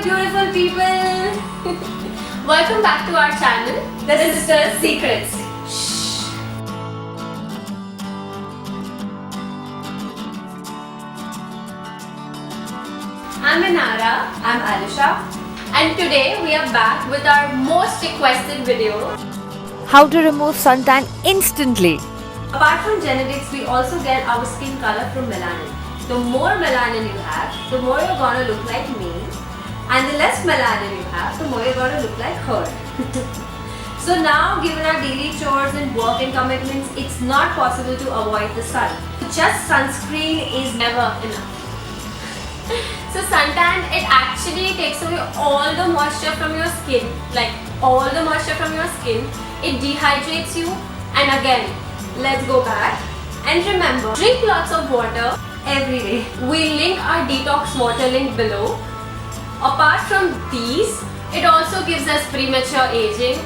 beautiful people! Welcome back to our channel, The Sisters Secrets. I'm Inara. I'm Alisha. And today we are back with our most requested video. How to remove suntan instantly. Apart from genetics, we also get our skin color from melanin. The more melanin you have, the more you're gonna look like me. And the less melanin you have, the more you're gonna look like her. So now, given our daily chores and work and commitments, it's not possible to avoid the sun. Just sunscreen is never enough. So suntan, it actually takes away all the moisture from your skin, like all the moisture from your skin. It dehydrates you, and again, let's go back. And remember, drink lots of water every day. We link our detox water link below. Apart from these, it also gives us premature aging,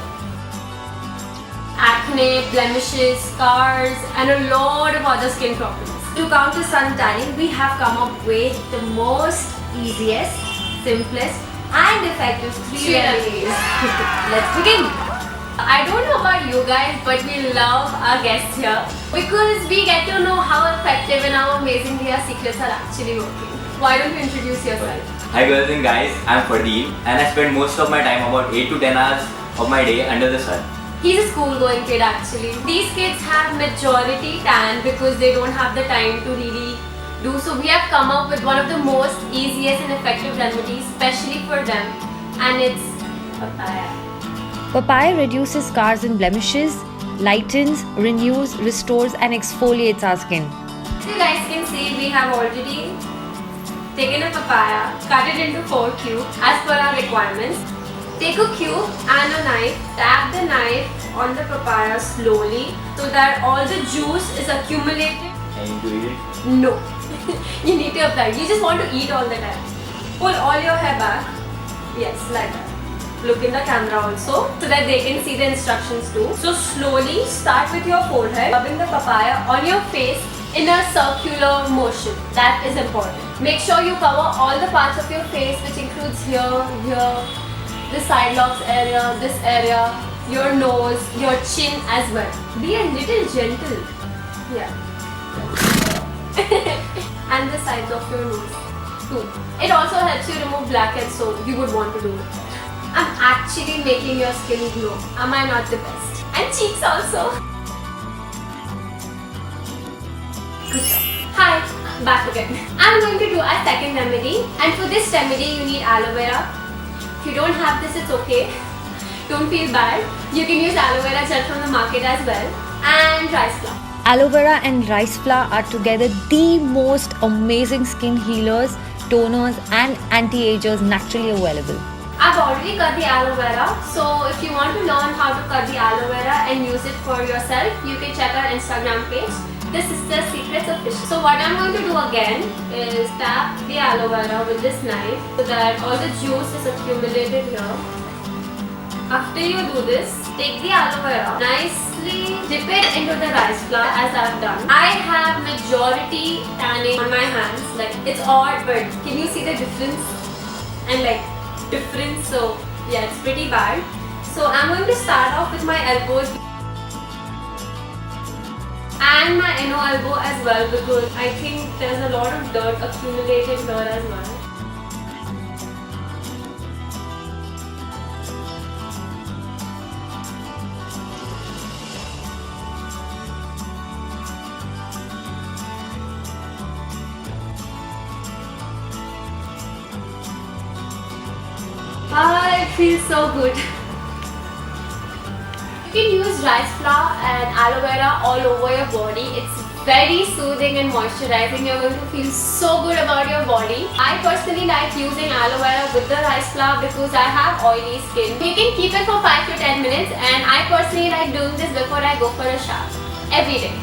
acne, blemishes, scars, and a lot of other skin problems. To counter sun tanning, we have come up with the most easiest, simplest and effective three remedies. Let's begin. I don't know about you guys, but we love our guests here because we get to know how effective and how amazing their secrets are actually working. Why don't you introduce yourself? Hi girls and guys, I'm Fardeep and I spend most of my time, about 8 to 10 hours of my day under the sun. He's a school-going kid actually. These kids have majority tan because they don't have the time to really do. So we have come up with one of the most easiest and effective remedies, especially for them, and it's papaya. Papaya reduces scars and blemishes, lightens, renews, restores and exfoliates our skin. So you guys can see we have already taken a papaya, cut it into 4 cubes as per our requirements. Take a cube and a knife, tap the knife on the papaya slowly so that all the juice is accumulated. I need to eat it? No, you need to apply. You just want to eat all the time. Pull all your hair back. Yes, like that. Look in the camera also so that they can see the instructions too. So slowly start with your forehead, rubbing the papaya on your face in a circular motion. That is important. Make sure you cover all the parts of your face, which includes here, the side locks area, this area, your nose, your chin as well. Be a little gentle. Yeah. And the sides of your nose too. It also helps you remove blackheads, so you would want to do it. I'm actually making your skin glow. Am I not the best? And cheeks also. Good job. Hi, back again. I'm going to do our second remedy, and for this remedy you need aloe vera. If you don't have this, it's okay. Don't feel bad. You can use aloe vera gel from the market as well, and rice flour. Aloe vera and rice flour are together the most amazing skin healers, toners and anti-agers naturally available. I've already cut the aloe vera, so if you want to learn how to cut the aloe vera and use it for yourself, you can check our Instagram page, The Sisters Secrets Official. So what I'm going to do again is tap the aloe vera with this knife so that all the juice is accumulated here. After you do this, take the aloe vera, nicely dip it into the rice flour as I've done. I have majority tanning on my hands, like it's odd, but can you see the difference? And like difference, so yeah, it's pretty bad. So I'm going to start off with my elbows and my inner elbow as well because I think there's a lot of dirt accumulated here as well. Ah, it feels so good. You can use rice flour and aloe vera all over your body. It's very soothing and moisturizing. You're going to feel so good about your body. I personally like using aloe vera with the rice flour because I have oily skin. You can keep it for 5 to 10 minutes, and I personally like doing this before I go for a shower every day.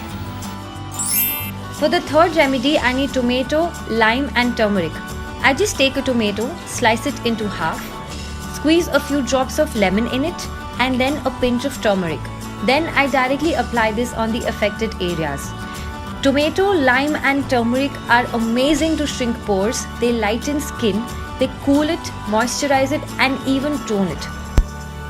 For the third remedy, I need tomato, lime and turmeric. I just take a tomato, slice it into half, squeeze a few drops of lemon in it and then a pinch of turmeric. Then I directly apply this on the affected areas. Tomato, lime and turmeric are amazing to shrink pores. They lighten skin. They cool it, moisturize it, and even tone it.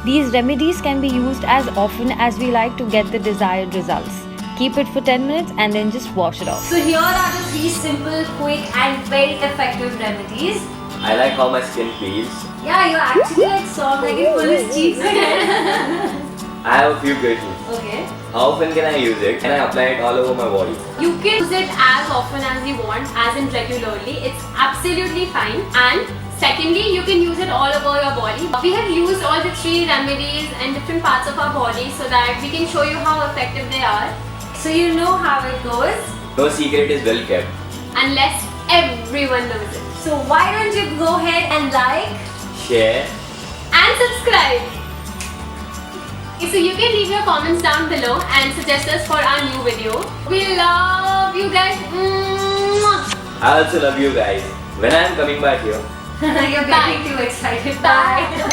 These remedies can be used as often as we like to get the desired results. Keep it for 10 minutes and then just wash it off. So here are the 3 simple, quick and very effective remedies. I like how my skin feels. Yeah, you're actually like soft, like you pull his cheeks again. I have a few questions. Okay. How often can I use it? Can I apply it all over my body? You can use it as often as you want, as in regularly. It's absolutely fine. And secondly, you can use it all over your body. We have used all the 3 remedies in different parts of our body so that we can show you how effective they are. So you know how it goes. No secret is well kept. Unless everyone knows it. So why don't you go ahead and like, Share. And subscribe. So you can leave your comments down below and suggest us for our new video. We love you guys. Mwah. I also love you guys. When I am coming back here, you're Bye. getting too excited. Bye.